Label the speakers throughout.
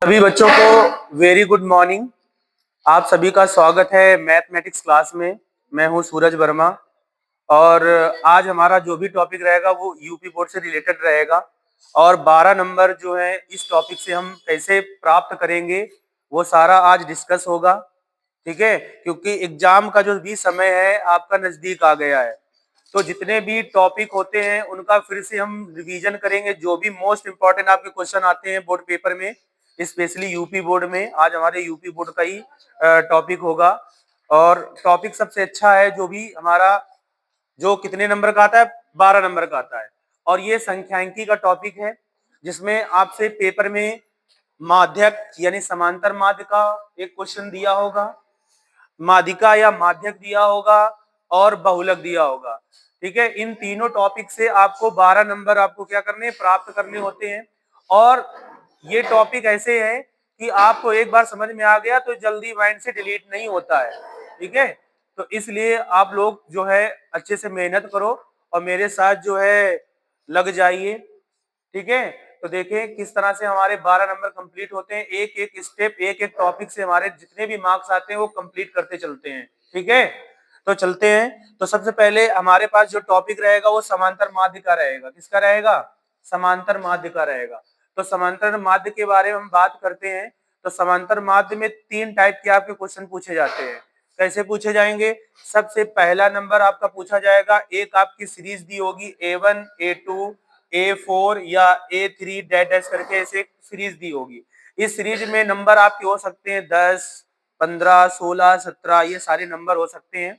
Speaker 1: सभी बच्चों को वेरी गुड मॉर्निंग। आप सभी का स्वागत है मैथमेटिक्स क्लास में। मैं हूं सूरज वर्मा और आज हमारा जो भी टॉपिक रहेगा वो यूपी बोर्ड से रिलेटेड रहेगा और 12 नंबर जो है इस टॉपिक से हम कैसे प्राप्त करेंगे वो सारा आज डिस्कस होगा। ठीक है, क्योंकि एग्जाम का जो भी समय है आपका नजदीक आ गया है, तो जितने भी टॉपिक होते हैं उनका फिर से हम रिवीजन करेंगे। जो भी मोस्ट इंपॉर्टेंट आपके क्वेश्चन आते हैं बोर्ड पेपर में, स्पेशली यूपी बोर्ड में, आज हमारे यूपी बोर्ड का ही टॉपिक होगा। और टॉपिक सबसे अच्छा है जो भी हमारा, जो कितने नंबर का आता है, 12 नंबर का आता है। और ये संख्यांकी का टॉपिक है जिसमें आपसे पेपर में माध्यक यानी समांतर माध्य का एक क्वेश्चन दिया होगा, माध्यिका या माध्यक दिया होगा और बहुलक दिया होगा। ठीक है, इन तीनों टॉपिक से आपको 12 नंबर आपको क्या करने, प्राप्त करने होते हैं। और ये टॉपिक ऐसे है कि आपको एक बार समझ में आ गया तो जल्दी माइंड से डिलीट नहीं होता है। ठीक है, तो इसलिए आप लोग जो है अच्छे से मेहनत करो और मेरे साथ जो है लग जाइए। ठीक है, तो देखें किस तरह से हमारे 12 नंबर कंप्लीट होते हैं। एक एक स्टेप, एक एक टॉपिक से हमारे जितने भी मार्क्स आते हैं वो कंप्लीट करते चलते हैं। ठीक है, तो चलते हैं। तो सबसे पहले हमारे पास जो टॉपिक रहेगा वो समांतर माध्य का रहेगा। किसका रहेगा? समांतर माध्य का रहेगा। तो समांतर माध्य के बारे में हम बात करते हैं। तो समांतर माध्य में 3 टाइप के आपके क्वेश्चन पूछे जाते हैं। कैसे पूछे जाएंगे? सबसे पहला नंबर आपका पूछा जाएगा, एक आपकी सीरीज दी होगी A1 A2 A4 या A3 डैश डैश करके ऐसे एक सीरीज दी होगी। इस सीरीज में नंबर आपके हो सकते हैं 10, 15, 16, 17, ये सारे नंबर हो सकते हैं।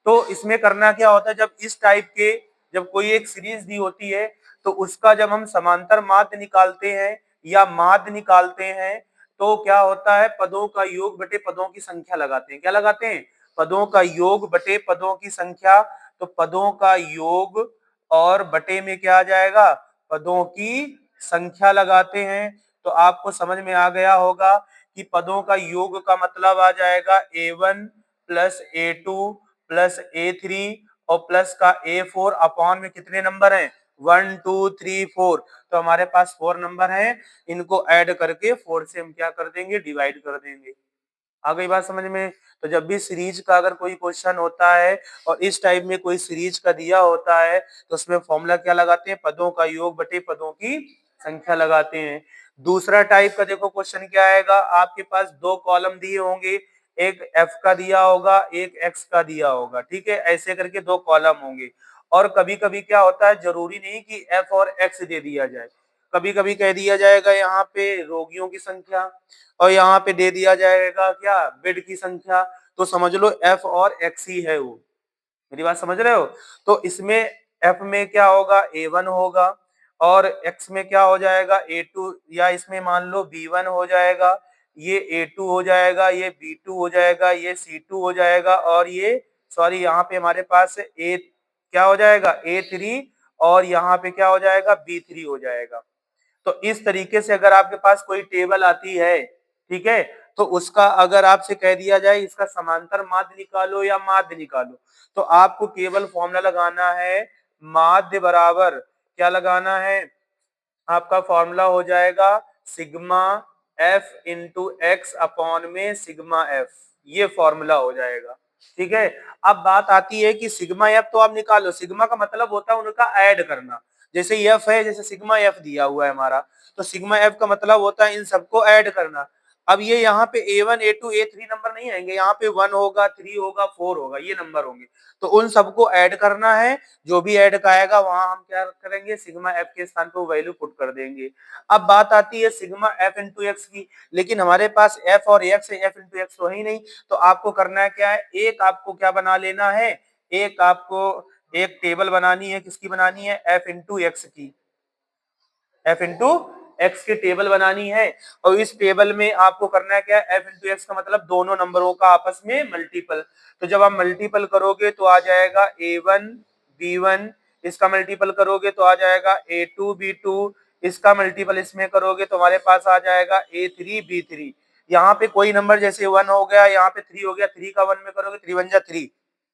Speaker 1: तो इसमें करना क्या होता है, जब इस टाइप के, जब कोई एक सीरीज दी होती है तो उसका जब हम समांतर माध्य निकालते हैं या माध्य निकालते हैं तो क्या होता है, पदों का योग बटे पदों की संख्या लगाते हैं। क्या लगाते हैं? पदों का योग बटे पदों की संख्या। तो पदों का योग और बटे में क्या आ जाएगा, पदों की संख्या लगाते हैं। तो आपको समझ में आ गया होगा कि पदों का योग का मतलब आ जाएगा A1 plus A2 plus A3 और प्लस का A4 अपॉन में कितने नंबर हैं, 1 2 3 4। तो हमारे पास 4 नंबर हैं, इनको ऐड करके 4 से हम क्या कर देंगे, डिवाइड कर देंगे। आ गई बात समझ में? तो जब भी सीरीज का अगर कोई क्वेश्चन होता है और इस टाइप में कोई सीरीज का दिया होता है तो उसमें फॉर्मूला क्या लगाते हैं, पदों का योग बटे पदों की संख्या लगाते हैं। दूसरा टाइप का देखो क्वेश्चन क्या आएगा, आपके पास 2 कॉलम दिए होंगे, एक एफ का दिया होगा, एक एक्स का दिया होगा। ठीक है, ऐसे करके 2 कॉलम होंगे। और कभी कभी क्या होता है, जरूरी नहीं कि एफ और एक्स दे दिया जाए, कभी कभी कह दिया जाएगा यहाँ पे रोगियों की संख्या और यहाँ पे दे दिया जाएगा क्या, बेड की संख्या। तो समझ लो एफ और एक्स ही है वो। मेरी बात समझ रहे हो? तो इसमें एफ में क्या होगा, A1 होगा और एक्स में क्या हो जाएगा, A2, या इसमें मान लो B1 हो जाएगा, ये A2 हो जाएगा, ये B2 हो जाएगा, ये C2 हो जाएगा और ये, सॉरी, यहाँ पे हमारे पास A क्या हो जाएगा, A3 और यहाँ पे क्या हो जाएगा, B3 हो जाएगा। तो इस तरीके से अगर आपके पास कोई टेबल आती है, ठीक है, तो उसका अगर आपसे कह दिया जाए इसका समांतर माध्य निकालो या माध्य निकालो, तो आपको केवल फॉर्मूला लगाना है, माध्य बराबर क्या लगाना है, आपका फॉर्मूला हो जाएगा sigma F into x upon में सिग्मा एफ। ये फॉर्मूला हो जाएगा। ठीक है, अब बात आती है कि सिग्मा एफ तो आप निकालो, सिग्मा का मतलब होता है उनका ऐड करना। जैसे एफ है, जैसे सिग्मा एफ दिया हुआ है हमारा, तो सिग्मा एफ का मतलब होता है इन सबको ऐड करना। अब ये यहाँ पे A1 A2 A3 नंबर नहीं आएंगे, यहाँ पे 1 होगा, 3 होगा, 4 होगा, ये नंबर होंगे। तो उन सबको ऐड करना है, जो भी ऐड का आएगा वहां हम क्या करेंगे, सिग्मा एफ के स्थान पे वैल्यू पुट कर देंगे। अब बात आती है सिग्मा एफ इंटू एक्स की, लेकिन हमारे पास एफ और एक्स है, एफ इंटू एक्स तो है ही नहीं। तो आपको करना है क्या है, एक आपको क्या बना लेना है, एक आपको एक टेबल बनानी है। किसकी बनानी है? एफ इंटू एक्स की, एफ इंटू एक्स की टेबल बनानी है। और इस टेबल में आपको करना है क्या, एफ इंटू एक्स का मतलब दोनों नंबरों का आपस में मल्टीपल। तो जब आप मल्टीपल करोगे तो आ जाएगा A1 B1, इसका मल्टीपल करोगे तो आ जाएगा A2 B2, इसका मल्टीपल इसमें करोगे तो हमारे पास आ जाएगा A3 B3। यहाँ पे कोई नंबर जैसे 1 हो गया, यहाँ पे 3 हो गया, 3 का 1 में करोगे 3 1 जा 3,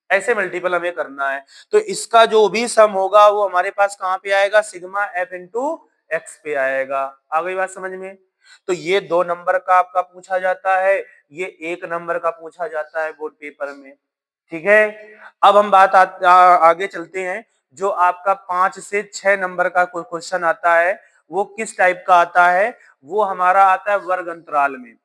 Speaker 1: ऐसे मल्टीपल हमें करना है। तो इसका जो भी सम होगा वो हमारे पास कहाँ पे आएगा, सिग्मा एफ इंटू एक्स पे आएगा। आ गई बात समझ में? तो ये 2 नंबर का आपका पूछा जाता है, ये 1 नंबर का पूछा जाता है बोर्ड पेपर में। ठीक है, अब हम आगे चलते हैं। जो आपका 5 से 6 नंबर का क्वेश्चन आता है वो किस टाइप का आता है, वो हमारा आता है वर्ग अंतराल में।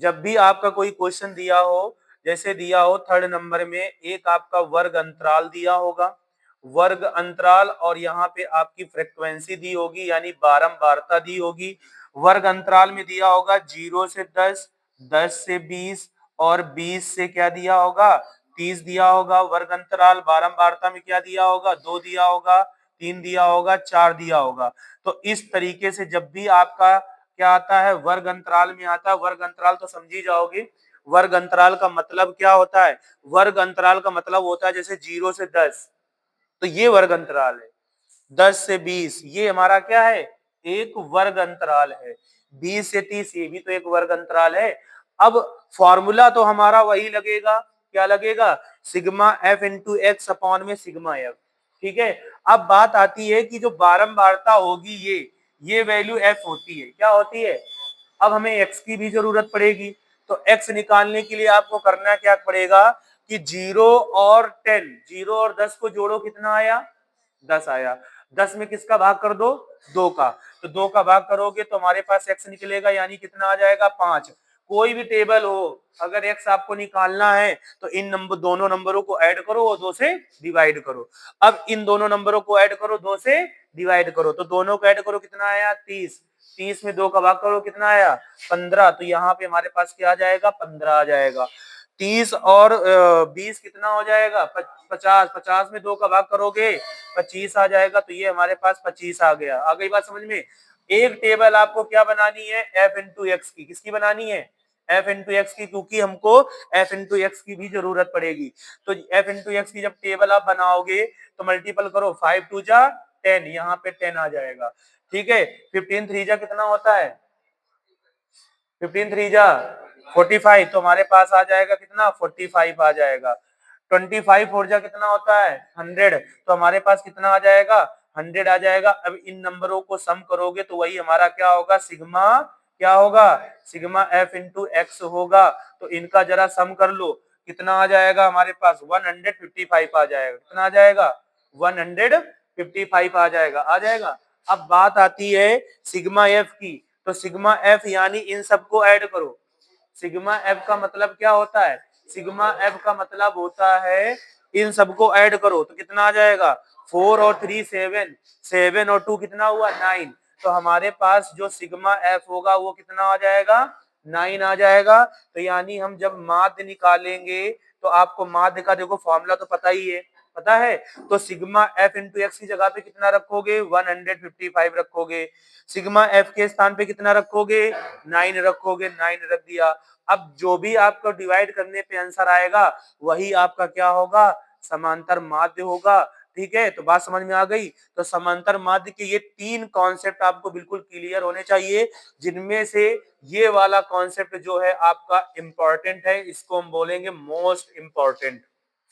Speaker 1: जब भी आपका कोई क्वेश्चन दिया हो, जैसे दिया हो 3rd नंबर में एक आपका वर्ग अंतराल दिया होगा, वर्ग अंतराल और यहाँ पे आपकी फ्रीक्वेंसी दी होगी यानी बारंबारता दी होगी। वर्ग अंतराल में दिया होगा 0 से 10, 10 से 20 और 20 से क्या दिया होगा 30 दिया होगा। वर्ग अंतराल बारंबारता में क्या दिया होगा 2 दिया होगा, 3 दिया होगा, 4 दिया होगा। तो इस तरीके से जब भी आपका क्या आता है वर्ग अंतराल में आता है, वर्ग अंतराल तो समझी जाओगे। वर्ग अंतराल का मतलब क्या होता है, वर्ग अंतराल का मतलब होता है जैसे 0 से 10 तो ये वर्ग अंतराल है, 10 से 20 ये हमारा क्या है एक वर्ग अंतराल है, 20 से 30 ये भी तो एक वर्ग अंतराल है। अब फॉर्मूला तो हमारा वही लगेगा, क्या लगेगा sigma F into x upon में सिग्मा एफ। ठीक है, अब बात आती है कि जो बारंबारता होगी ये वैल्यू एफ होती है, क्या होती है। अब हमें एक्स की भी जरूरत पड़ेगी, तो एक्स निकालने के लिए आपको करना क्या पड़ेगा कि 0 और 10, 0 और 10 को जोड़ो कितना आया 10 आया। 10 में किसका भाग कर दो 2 का, तो 2 का भाग करोगे तो हमारे पास x निकलेगा यानी कितना आ जाएगा 5। कोई भी टेबल हो अगर x आपको निकालना है तो इन दोनों नंबरों को ऐड करो और 2 से डिवाइड करो। अब इन दोनों नंबरों को ऐड करो 2 से डिवाइड करो, तो दोनों को ऐड करो कितना आया 30, 30 में 2 का भाग करो कितना आया 15, तो यहाँ पे हमारे पास क्या आ जाएगा 15 आ जाएगा। 30 और 20 कितना हो जाएगा 50, 50 में 2 का भाग करोगे 25 आ जाएगा, तो ये हमारे पास 25 आ गया। आ गई बात समझ में। एक टेबल आपको क्या बनानी है एफ इंटू एक्स की, किसकी बनानी है एफ इंटू एक्स की, क्योंकि हमको एफ इंटू एक्स की भी जरूरत पड़ेगी। तो एफ इंटू एक्स की जब टेबल आप बनाओगे तो मल्टीपल करो 5 2 जा 10, यहाँ पे 10 आ जाएगा। ठीक है, 15 3 जा कितना होता है 15 3 जा 45, तो हमारे पास आ जाएगा कितना 45 आ जाएगा। 25 4 जा कितना होता है 100, तो हमारे पास कितना आ जाएगा 100 आ जाएगा। अब इन नंबरों को सम करोगे तो वही हमारा क्या होगा सिग्मा, क्या होगा सिग्मा एफ इंटू एक्स होगा। तो इनका जरा सम कर लो कितना आ जाएगा हमारे पास 155 आ जाएगा, कितना आ जाएगा 155 आ जाएगा, आ जाएगा। अब बात आती है सिग्मा एफ की, तो सिग्मा एफ यानी इन सबको ऐड करो। सिग्मा एफ का मतलब क्या होता है, सिग्मा एफ का मतलब होता है इन सबको ऐड करो तो कितना आ जाएगा 4 और 3 7, 7 और 2 कितना हुआ 9, तो हमारे पास जो सिग्मा एफ होगा वो कितना आ जाएगा 9 आ जाएगा। तो यानी हम जब माध्य निकालेंगे तो आपको माध्य का देखो फॉर्मूला तो पता ही है, पता है, तो सिग्मा एफ इंटू एक्स की जगह पे कितना रखोगे 155 रखोगे, सिग्मा एफ के स्थान पे कितना रखोगे 9 रखोगे, 9 रख दिया। अब जो भी आपको डिवाइड करने पे आंसर आएगा वही आपका क्या होगा समांतर माध्य होगा। ठीक है, तो बात समझ में आ गई। तो समांतर माध्य के ये 3 कॉन्सेप्ट आपको बिल्कुल क्लियर होने चाहिए, जिनमें से ये वाला कॉन्सेप्ट जो है आपका इंपॉर्टेंट है, इसको हम बोलेंगे मोस्ट इंपॉर्टेंट।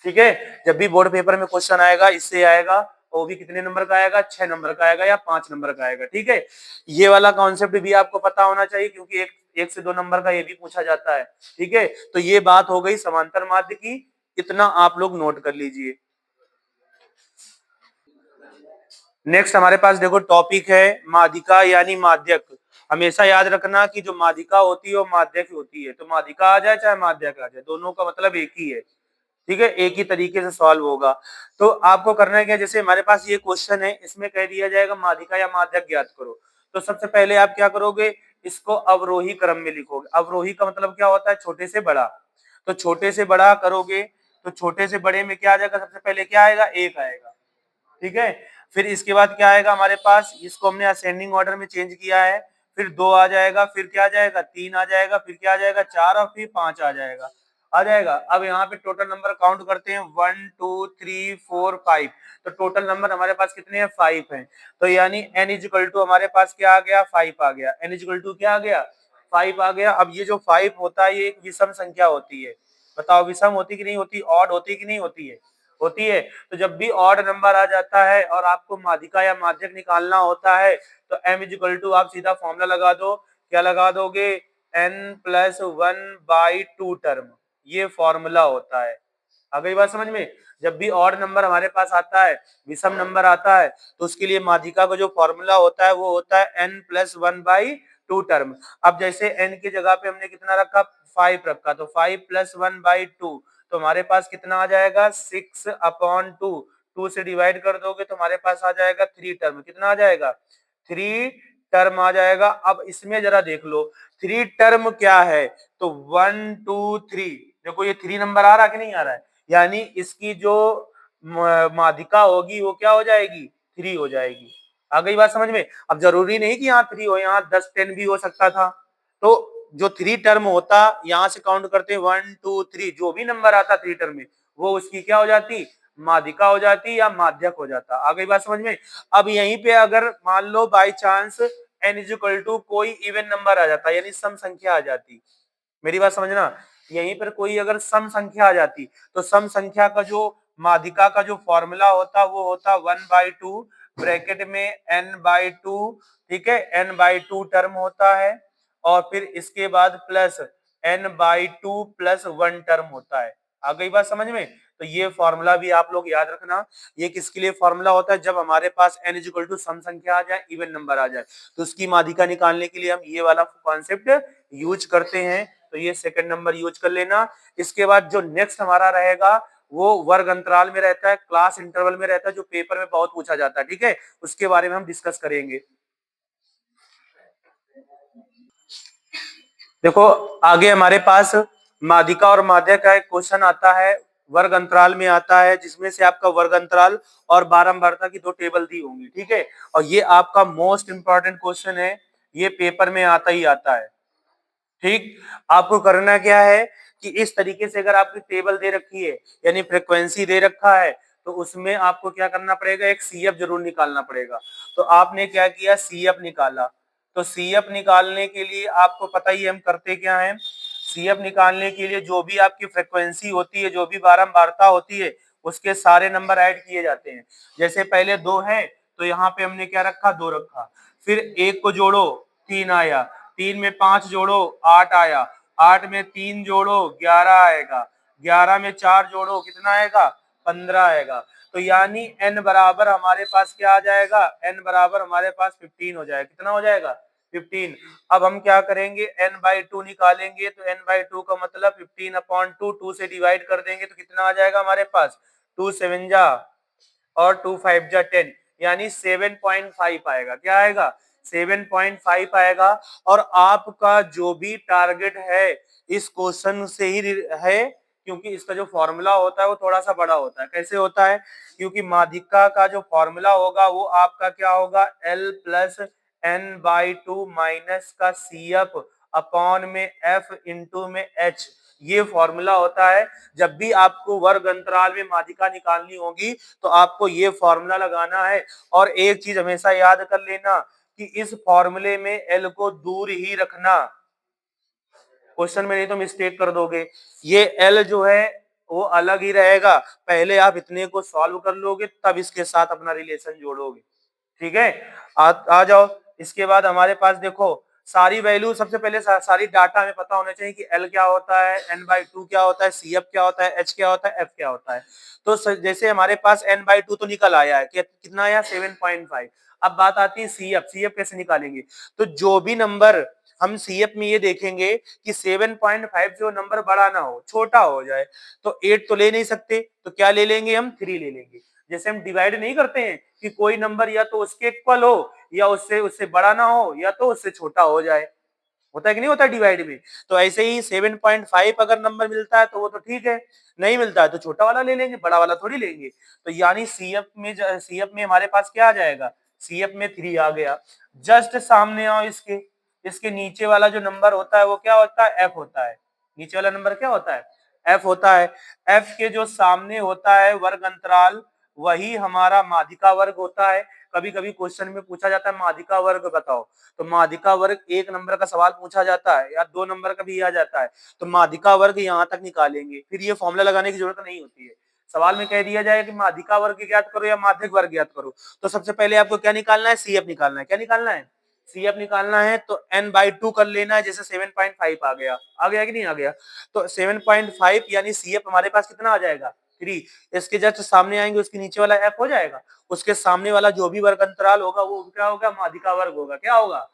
Speaker 1: ठीक है, जब भी बोर्ड पेपर में क्वेश्चन आएगा इससे आएगा, वो भी कितने नंबर का आएगा 6 नंबर का आएगा या 5 नंबर का आएगा। ठीक है, ये वाला कॉन्सेप्ट भी आपको पता होना चाहिए क्योंकि एक से 2 नंबर का ये भी पूछा जाता है। ठीक है, तो ये बात हो गई समांतर माध्य की, इतना आप लोग नोट कर लीजिए। नेक्स्ट हमारे पास देखो टॉपिक है माध्यिका यानी माध्यक। हमेशा याद रखना कि जो माध्यिका होती है वो माध्यक होती है, तो माध्यिका आ जाए चाहे माध्यक आ जाए दोनों का मतलब एक ही है। ठीक है, एक ही तरीके से सॉल्व होगा। तो आपको करना है क्या, जैसे हमारे पास ये क्वेश्चन है इसमें कह दिया जाएगा माध्यिका या माध्यक ज्ञात करो, तो सबसे पहले आप क्या करोगे इसको अवरोही क्रम में लिखोगे। अवरोही का मतलब क्या होता है छोटे से बड़ा, तो छोटे से बड़ा करोगे तो छोटे से बड़े में क्या आ जाएगा सबसे पहले क्या आएगा 1 आएगा। ठीक है, फिर इसके बाद क्या आएगा हमारे पास, इसको हमने असेंडिंग ऑर्डर में चेंज किया है, फिर 2 आ जाएगा, फिर क्या आ जाएगा 3 आ जाएगा, फिर क्या आ जाएगा 4 और फिर 5 आ जाएगा, आ जाएगा। अब यहाँ पे टोटल नंबर काउंट करते हैं 1 2 3 4 5, तो टोटल नंबर हमारे पास कितने हैं 5 हैं। तो यानी n इजिकल टू हमारे पास क्या आ गया 5 आ गया, n इजिकल टू क्या आ गया 5 आ गया। अब ये जो 5 होता है ये एक विषम संख्या होती है, बताओ विषम होती कि नहीं होती, ऑड होती कि नहीं होती है, होती है। तो जब भी ऑड नंबर आ जाता है और आपको माध्यिका या माध्यक निकालना होता है तो m इजिकल टू आप सीधा फॉर्मूला लगा दो, क्या लगा दोगे, n+1/2 टर्म, ये फॉर्मूला होता है। आ गई बात समझ में। जब भी ऑड नंबर हमारे पास आता है, विषम नंबर आता है, तो उसके लिए माध्यिका का जो फॉर्मूला होता है वो होता है n+1/2 टर्म। अब जैसे n की जगह पे हमने कितना रखा, 5 रखा, तो 5+1/2, तो हमारे पास कितना आ जाएगा, 6/2। 2 से डिवाइड कर दोगे तो हमारे पास आ जाएगा 3 टर्म। कितना आ जाएगा, 3 टर्म आ जाएगा। अब इसमें जरा देख लो 3 टर्म क्या है, तो 1 2 3, देखो ये 3 नंबर आ रहा कि नहीं आ रहा है, यानी इसकी जो माध्यिका होगी वो क्या हो जाएगी, 3 हो जाएगी। आ गई बात समझ में। अब जरूरी नहीं कि यहाँ 3 हो, यहाँ 10 10 भी हो सकता था। तो जो 3 टर्म होता, यहाँ से काउंट करते 1 2 3, जो भी नंबर आता 3 टर्म में, वो उसकी क्या हो जाती, माध्यिका हो जाती या माध्यक हो जाता। आ गई बात समझ में। अब यहीं पे अगर मान लो by chance n equal to कोई इवन नंबर आ जाता, यानी सम संख्या आ जाती, मेरी बात समझना, यहीं पर कोई अगर सम संख्या आ जाती, तो सम संख्या का जो माध्यिका का जो फॉर्मूला होता वो होता 1/2 ब्रैकेट में n/2, ठीक है, n/2 टर्म होता है, और फिर इसके बाद प्लस n/2 + 1 टर्म होता है। आ गई बात समझ में। तो ये फॉर्मूला भी आप लोग याद रखना। ये किसके लिए फॉर्मूला होता है, जब हमारे पास n इक्वल टू सम संख्या आ जाए, इवन नंबर आ जाए, तो उसकी माध्यिका निकालने के लिए हम ये वाला कॉन्सेप्ट यूज करते हैं। तो ये सेकंड नंबर यूज कर लेना। इसके बाद जो नेक्स्ट हमारा रहेगा वो वर्ग अंतराल में रहता है, क्लास इंटरवल में रहता है, जो पेपर में बहुत पूछा जाता है, ठीक है, उसके बारे में हम डिस्कस करेंगे। देखो आगे हमारे पास माध्यिका और माध्यक का एक क्वेश्चन आता है, वर्ग अंतराल में आता है, जिसमें से आपका वर्ग अंतराल और बारंबारता की 2 टेबल दी होंगी, ठीक है, और ये आपका मोस्ट इंपॉर्टेंट क्वेश्चन है, ये पेपर में आता ही आता है। ठीक, आपको करना क्या है कि इस तरीके से अगर आपकी टेबल दे रखी है, यानी फ्रीक्वेंसी दे रखा है, तो उसमें आपको क्या करना पड़ेगा, एक सीएफ जरूर निकालना पड़ेगा। तो आपने क्या किया, सीएफ निकाला। तो सीएफ निकालने के लिए आपको पता ही है हम करते क्या है, सीएफ निकालने के लिए जो भी आपकी फ्रीक्वेंसी होती है, जो भी बारंबारता होती है, उसके सारे नंबर ऐड किए जाते हैं। जैसे पहले 2 है, तो यहाँ पे हमने क्या रखा, 2 रखा, फिर 1 को जोड़ो 3 आया, 3 में 5 जोड़ो 8 आया, 8 में 3 जोड़ो 11 आएगा, 11 में 4 जोड़ो कितना आएगा, 15 आएगा। तो यानी n बराबर हमारे पास क्या आ जाएगा, n बराबर हमारे पास 15 हो जाएगा। कितना हो जाएगा, 15। अब हम क्या करेंगे, n/2 निकालेंगे, तो n/2 का मतलब 15/2, 2 से डिवाइड कर देंगे तो कितना आ जाएगा हमारे पास, 2 7 जा और 2 5 जा 10, यानी 7.5 आएगा। क्या आएगा, 7.5 आएगा। और आपका जो भी टारगेट है इस क्वेश्चन से ही है, क्योंकि इसका जो फॉर्मूला होता है वो थोड़ा सा बड़ा होता है। कैसे होता है, क्योंकि माध्यिका का जो फॉर्मूला होगा वो आपका क्या होगा, L + n/2 माइनस का CF अपॉन में F इंटू में H, ये फॉर्मूला होता है। जब भी आपको वर्ग अंतराल में माध्यिका निकालनी होगी तो आपको ये फॉर्मूला लगाना है। और एक चीज हमेशा याद कर लेना कि इस फॉर्मूले में एल को दूर ही रखना, क्वेश्चन में नहीं तो मिस्टेक कर दोगे। ये एल जो है वो अलग ही रहेगा, पहले आप इतने को सॉल्व कर लोगे तब इसके साथ अपना रिलेशन जोड़ोगे, ठीक है। आ जाओ। इसके बाद हमारे पास देखो सारी वैल्यू, सबसे पहले सारी डाटा हमें पता होना चाहिए कि L क्या होता है, n/2 क्या होता है, CF क्या होता है, H क्या होता है, F क्या होता है। तो जैसे हमारे पास n/2 तो निकल आया है, कितना आया, 7.5। अब बात आती है CF कैसे निकालेंगे। तो जो भी नंबर हम CF में ये देखेंगे कि 7.5 जो नंबर बड़ा ना हो, छोटा हो जाए, तो 8 तो ले नहीं सकते, तो क्या ले लेंगे, हम 3 ले लेंगे। जैसे हम डिवाइड नहीं करते हैं कि कोई नंबर या तो उसके इक्वल हो, या उससे उससे बड़ा ना हो, या तो उससे छोटा हो जाए, होता है कि नहीं होता डिवाइड में। तो ऐसे ही 7.5 अगर नंबर मिलता है तो वो तो ठीक है, नहीं मिलता है तो छोटा वाला ले लेंगे, बड़ा वाला थोड़ी लेंगे। तो यानी सीएफ में हमारे पास क्या आ जाएगा, सीएफ में 3 आ गया। जस्ट सामने आओ इसके, इसके नीचे वाला जो नंबर होता है वो क्या होता है, एफ होता है। नीचे वाला नंबर क्या होता है, एफ होता है। एफ के जो सामने होता है वर्ग अंतराल, वही हमारा माध्यिका वर्ग होता है। कभी कभी क्वेश्चन में पूछा जाता है माध्यिका वर्ग बताओ, तो माध्यिका वर्ग 1 नंबर का सवाल पूछा जाता है या 2 नंबर का भी आ जाता है, तो माध्यिका वर्ग यहाँ तक निकालेंगे, फिर ये फॉर्मूला लगाने की जरूरत नहीं होती है। सवाल में कह दिया जाए कि माध्यिका वर्ग ज्ञात करो या माध्यिक वर्ग ज्ञात करो, तो सबसे पहले आपको क्या निकालना है, सीएफ निकालना है। क्या निकालना है, सी एफ निकालना है तो n/2 कर लेना है, जैसे 7.5 आ गया कि नहीं आ गया? तो 7.5 यानी सी एफ हमारे पास कितना आ जाएगा 3। इसके जस्ट सामने आएंगे, उसके नीचे वाला एफ हो जाएगा, उसके सामने वाला जो भी वर्ग अंतराल होगा वो क्या होगा, माध्यिका वर्ग होगा। क्या होगा?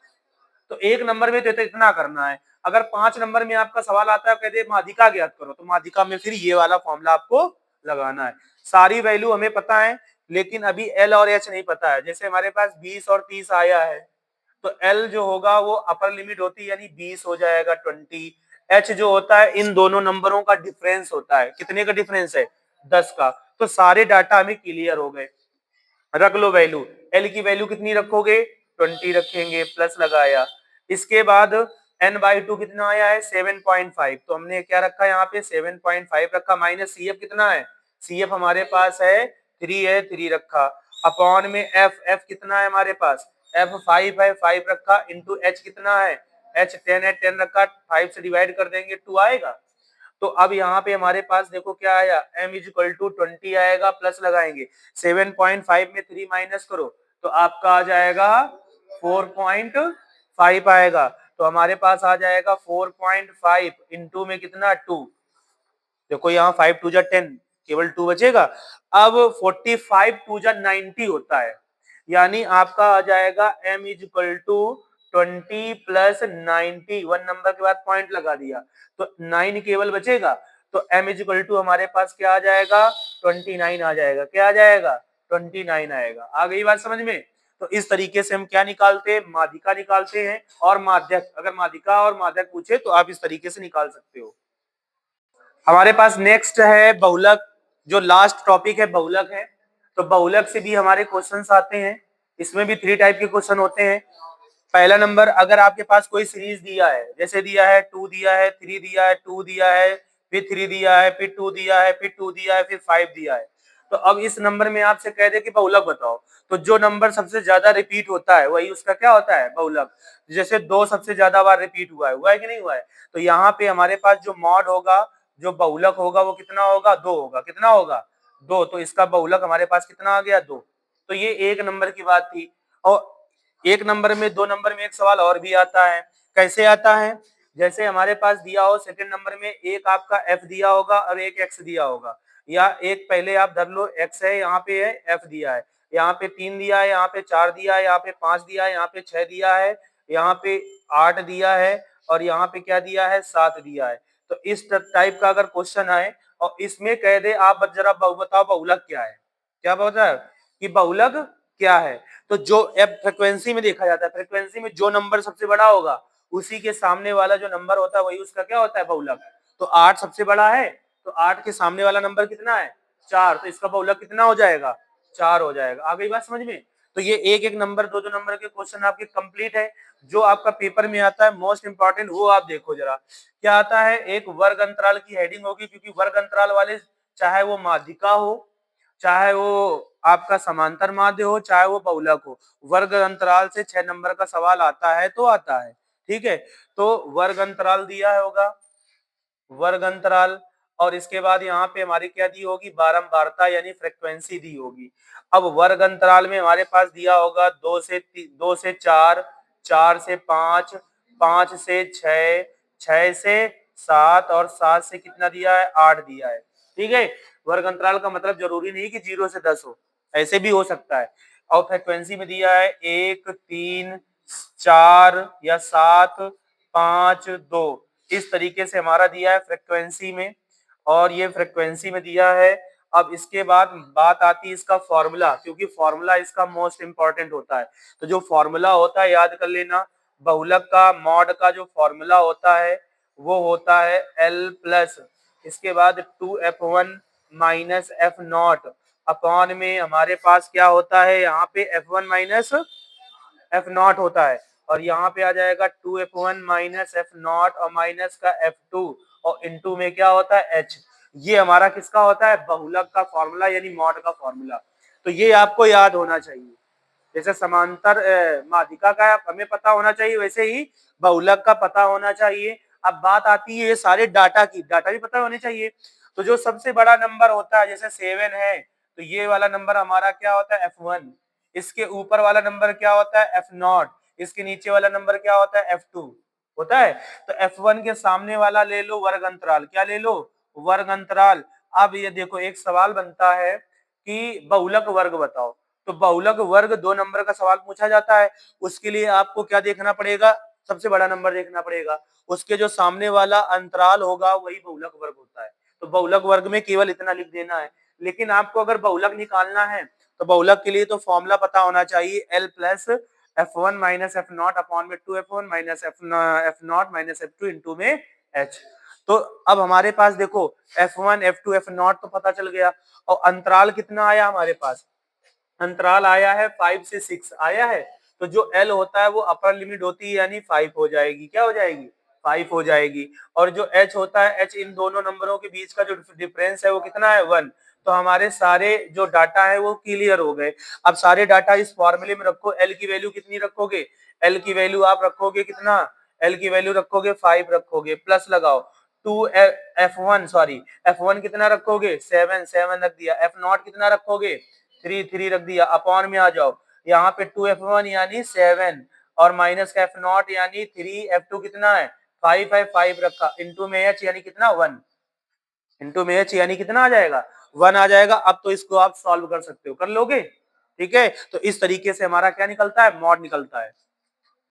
Speaker 1: तो एक नंबर में तो इतना करना है। अगर 5 नंबर में आपका सवाल आता है, कहते माध्यिका ज्ञात करो, तो माध्यिका में फिर ये वाला फॉर्मूला आपको लगाना है। सारी वैल्यू हमें पता है, लेकिन अभी एल और एच नहीं पता है। जैसे हमारे पास 20 और 30 आया है, तो एल जो होगा वो अपर लिमिट होती है, यानी 20 हो जाएगा 20। एच जो होता है इन दोनों नंबरों का डिफरेंस होता है। कितने का डिफरेंस है? 10 का। तो सारे डाटा हमें क्लियर हो गए। रख लो वैल्यू। एल की वैल्यू कितनी रखोगे? 20 रखेंगे, प्लस लगाया। इसके बाद n/2 कितना आया है? 7.5। तो हमने क्या रखा यहाँ पे? 7.5 रखा, माइनस सी एफ कितना है? सी एफ हमारे पास है 3 है, 3 रखा। अपॉन में एफ, एफ कितना है हमारे पास? एफ 5 है, 5 रखा। इंटू एच कितना है? एच 10 है, 10 रखा। 5 से डिवाइड कर देंगे 2 आएगा। तो अब यहाँ पे हमारे पास देखो क्या आया, m इक्वल टू 20 आएगा, प्लस लगाएंगे। 7.5 में 3 माइनस करो तो आपका आ जाएगा 4.5 आएगा। तो हमारे पास आ जाएगा 4.5 इंटू में कितना 2। देखो यहाँ 5 2 जा 10, केवल 2 बचेगा। अब 45 2 जा 90 होता है, यानी आपका आ जाएगा m equal to 20 plus 90। 1 number के बाद पॉइंट लगा दिया तो 9 केवल बचेगा। तो m इक्वल टू हमारे पास क्या आ जाएगा? 29 आ जाएगा। क्या आ जाएगा? 29 आएगा। आ गई बात समझ में? तो इस तरीके से हम क्या निकालते हैं? माध्यिका निकालते हैं और माध्यक। अगर माध्यिका और माध्यक पूछे तो आप इस तरीके से निकाल सकते हो। हमारे पास नेक्स्ट है बहुलक। जो लास्ट टॉपिक है बहुलक है। तो बहुलक से भी हमारे क्वेश्चंस आते हैं। इसमें भी 3 टाइप के क्वेश्चन होते हैं। पहला नंबर, अगर आपके पास कोई सीरीज दिया है, जैसे दिया है 2 दिया है, 3 दिया है, 2 दिया है, फिर 3 दिया है, फिर 2 दिया है, फिर 2 दिया है, फिर 5 दिया है। तो अब इस नंबर में आपसे कह दे कि बहुलक बताओ, तो जो नंबर सबसे ज्यादा रिपीट होता है वही उसका क्या होता है? बहुलक। जैसे 2 सबसे ज्यादा बार रिपीट हुआ है कि नहीं हुआ है? तो यहाँ पे हमारे पास जो मॉड होगा, जो बहुलक होगा वो कितना होगा? 2 होगा। कितना होगा? 2। तो इसका बहुलक हमारे पास कितना आ गया? 2। तो ये एक नंबर की बात थी। और एक नंबर में, 2 नंबर में एक सवाल और भी आता है। कैसे आता है? जैसे हमारे पास दिया हो सेकंड नंबर में, एक आपका एफ दिया होगा और एक एक्स दिया होगा, या एक पहले आप धर लो एक्स है, यहाँ पे है एफ दिया है, यहाँ पे 3 दिया है, यहाँ पे 4 दिया है, यहाँ पे 5 दिया है, यहाँ पे 6 दिया है, यहाँ पे 8 दिया है, और यहाँ पे क्या दिया है? 7 दिया है। तो इस टाइप का अगर क्वेश्चन आए और इसमें कह दे आप जरा बताओ बहुलक क्या है, क्या बता है कि बहुलक क्या है? तो जो एफ फ्रीक्वेंसी में देखा जाता है, फ्रीक्वेंसी में जो नंबर सबसे बड़ा होगा उसी के सामने वाला जो नंबर होता है वही उसका क्या होता है? बहुलक। तो 8 सबसे बड़ा है, तो 8 के सामने वाला नंबर कितना है? 4। तो इसका बहुलक कितना हो जाएगा? 4 हो जाएगा। आ गई बात समझ में? तो ये एक एक नंबर, दो दो नंबर के क्वेश्चन आपके कंप्लीट है। जो आपका पेपर में आता है मोस्ट इंपॉर्टेंट वो आप देखो जरा। क्या आता है? एक वर्ग अंतराल की हेडिंग होगी, क्योंकि वर्ग अंतराल वाले चाहे वो माध्यिका हो, चाहे वो आपका समांतर माध्य हो, चाहे वो बहुलक हो, वर्ग अंतराल से 6 नंबर का सवाल आता है तो आता है। ठीक है। तो वर्ग अंतराल दिया होगा, वर्ग अंतराल, और इसके बाद यहाँ पे हमारी क्या दी होगी? बारंबारता यानी फ्रीक्वेंसी दी होगी। अब वर्ग अंतराल में हमारे पास दिया होगा 2 से 4, 4 से 5, 5 से 6, 6 से 7, और 7 से कितना दिया है? 8 दिया है। ठीक है। वर्ग अंतराल का मतलब जरूरी नहीं कि 0 से 10 हो, ऐसे भी हो सकता है। और फ्रीक्वेंसी में दिया है 1, 3, 4 या 7, 5, 2। इस तरीके से हमारा दिया है फ्रीक्वेंसी में, और ये फ्रीक्वेंसी में दिया है। अब इसके बाद बात आती है इसका फॉर्मूला, क्योंकि फॉर्मूला इसका मोस्ट इंपॉर्टेंट होता है। तो जो फॉर्मूला होता है याद कर लेना, बहुलक का मॉड का जो फॉर्मूला होता है वो होता है L प्लस, इसके बाद 2f1 minus F not upon में हमारे पास क्या होता है? यहाँ पे f1 माइनस एफ नॉट होता है, और यहाँ पे आ जाएगा 2f1 माइनस एफ नॉट और माइनस का f2, और इनटू में क्या होता है? h। ये हमारा किसका होता है? बहुलक का फॉर्मूला यानी मॉड का फॉर्मूला। तो ये आपको याद होना चाहिए। जैसे समांतर माध्यिका का हमें पता होना चाहिए, वैसे ही बहुलक का पता होना चाहिए। अब बात आती है सारे डाटा की, डाटा भी पता होने चाहिए। तो जो सबसे बड़ा नंबर होता है, जैसे 7 है, तो ये वाला नंबर हमारा क्या होता है? f1। इसके ऊपर वाला नंबर क्या होता है? f0। इसके नीचे वाला नंबर क्या होता है, F2 होता है। तो F1 के सामने वाला ले लो वर्ग अंतराल, क्या ले लो, वर्ग अंतराल। अब ये देखो एक सवाल बनता है कि बहुलक वर्ग बताओ, तो बहुलक वर्ग 2 नंबर का सवाल पूछा जाता है। उसके लिए आपको क्या देखना पड़ेगा, सबसे बड़ा नंबर देखना पड़ेगा, उसके जो सामने वाला अंतराल होगा वही बहुलक वर्ग होता है। तो बहुलक वर्ग में केवल इतना लिख देना है। लेकिन आपको अगर बहुलक निकालना है तो बहुलक के लिए तो फॉर्मूला पता होना चाहिए, L plus F1 minus F not upon में 2F1 minus F not minus F2 into में H। तो अब हमारे पास देखो F1 F2 F नॉट तो पता चल गया, और अंतराल कितना आया हमारे पास, अंतराल आया है 5 से 6 आया है। तो जो L होता है वो अपर लिमिट होती है, यानी 5 हो जाएगी, क्या हो जाएगी, 5 हो जाएगी। और जो H होता है, H इन दोनों नंबरों के बीच का जो डिफरेंस है वो कितना है, 1। तो हमारे सारे जो डाटा है वो क्लियर हो गए। अब सारे डाटा इस फॉर्मूले में रखो। L की वैल्यू कितनी रखोगे, L की वैल्यू आप रखोगे कितना, L की वैल्यू रखोगे 5 रखोगे, प्लस लगाओ 2 F1 सॉरी F1 कितना रखोगे 7 7 रख दिया, F नॉट कितना रखोगे 3 3 रख दिया, अपॉन में आ जाओ, यहाँ पे 2F1 यानी 7 और माइनस का F नॉट यानी 3, F2 कितना है 5 है, 5 रखा, इंटू में H यानी कितना 1, इंटू में H यानी कितना आ जाएगा 1 आ जाएगा। अब तो इसको आप सॉल्व कर सकते हो, कर लोगे, ठीक है। तो इस तरीके से हमारा क्या निकलता है, मॉड निकलता है।